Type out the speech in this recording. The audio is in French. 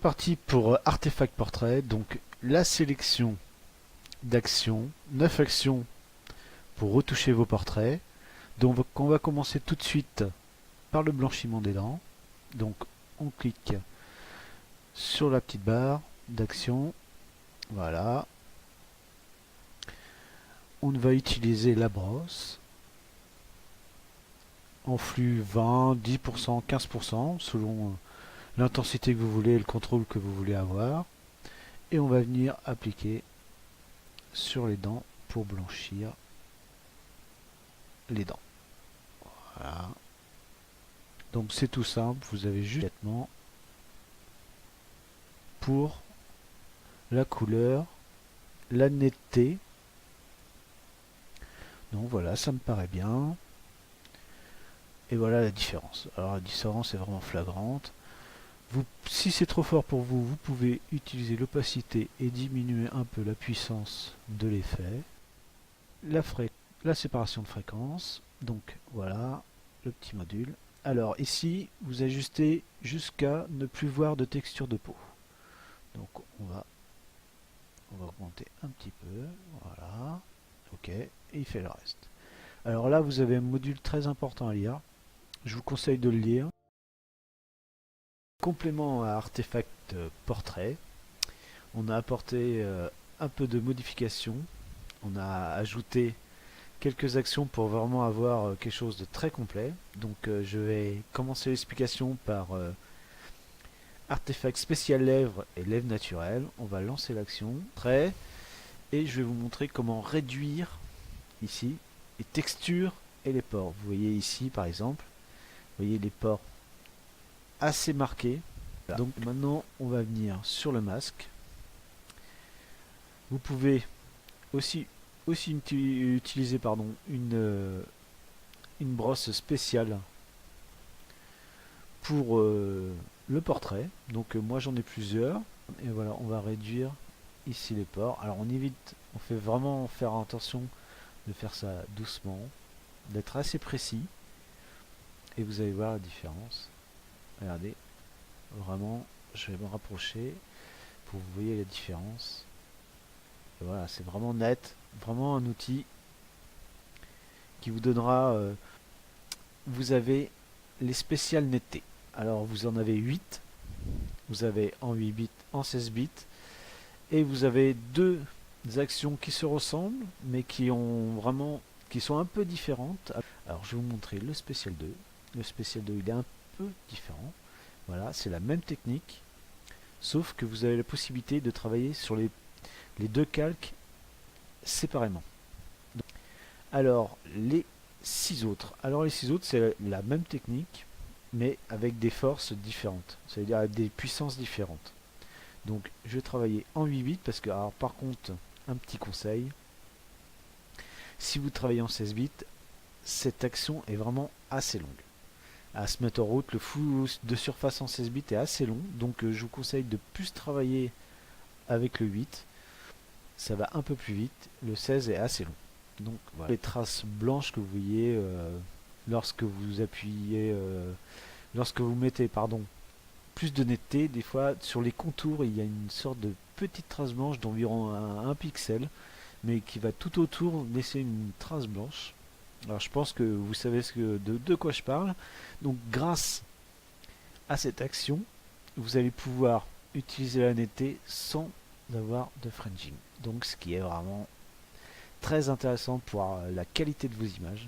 parti pour Artefact Portrait. Donc la sélection d'actions, 9 actions pour retoucher vos portraits. Donc on va commencer tout de suite par le blanchiment des dents. Donc on clique sur la petite barre d'action. Voilà. On va utiliser la brosse en flux 20, 10%, 15% selon l'intensité que vous voulez et le contrôle que vous voulez avoir. Et on va venir appliquer sur les dents pour blanchir les dents. Voilà. Donc c'est tout simple, vous avez juste pour la couleur, la netteté. Donc voilà, ça me paraît bien. Et voilà la différence. Alors la différence est vraiment flagrante. Si c'est trop fort pour vous, vous pouvez utiliser l'opacité et diminuer un peu la puissance de l'effet. La séparation de fréquence. Donc voilà le petit module. Alors ici, vous ajustez jusqu'à ne plus voir de texture de peau. Donc on va augmenter un petit peu. Voilà. Ok. Et il fait le reste. Alors là, vous avez un module très important à lire. Je vous conseille de le lire. Complément à Artefact Portrait, on a apporté un peu de modification. On a ajouté quelques actions pour vraiment avoir quelque chose de très complet. Donc je vais commencer l'explication par Artefact spécial lèvres et lèvres naturelles. On va lancer l'action et je vais vous montrer comment réduire ici les textures et les pores. Vous voyez ici par exemple, vous voyez les pores assez marqués. Voilà. Donc maintenant on va venir sur le masque. Vous pouvez aussi utiliser une brosse spéciale pour le portrait. Donc moi j'en ai plusieurs. Et voilà, on va réduire ici les pores. Alors on évite, on fait vraiment faire attention de faire ça doucement, d'être assez précis. Et vous allez voir la différence. Regardez, vraiment, je vais me rapprocher pour que vous voyez la différence. Et voilà, c'est vraiment net, vraiment un outil qui vous donnera. Vous avez les spéciales netteté. Alors vous en avez 8. Vous avez en 8 bits, en 16 bits. Et vous avez deux actions qui se ressemblent, mais qui sont un peu différentes. Alors je vais vous montrer le spécial 2. Le spécial 2 il est un peu différent. Voilà, c'est la même technique, sauf que vous avez la possibilité de travailler sur les deux calques séparément. Alors les 6 autres. Alors les 6 autres, c'est la même technique, mais avec des forces différentes, c'est-à-dire avec des puissances différentes. Donc je vais travailler en 8 bits parce que, alors, par contre, un petit conseil, si vous travaillez en 16 bits, cette action est vraiment assez longue à se mettre en route. Le flou de surface en 16 bits est assez long, donc je vous conseille de plus travailler avec le 8. Ça va un peu plus vite. Le 16 est assez long. Donc voilà. Les traces blanches que vous voyez lorsque vous appuyez, lorsque vous mettez plus de netteté, des fois sur les contours il y a une sorte de petite trace blanche d'environ 1 pixel, mais qui va tout autour laisser une trace blanche. Alors je pense que vous savez de quoi je parle. Donc grâce à cette action, vous allez pouvoir utiliser la netteté sans avoir de fringing. Donc ce qui est vraiment très intéressant pour la qualité de vos images.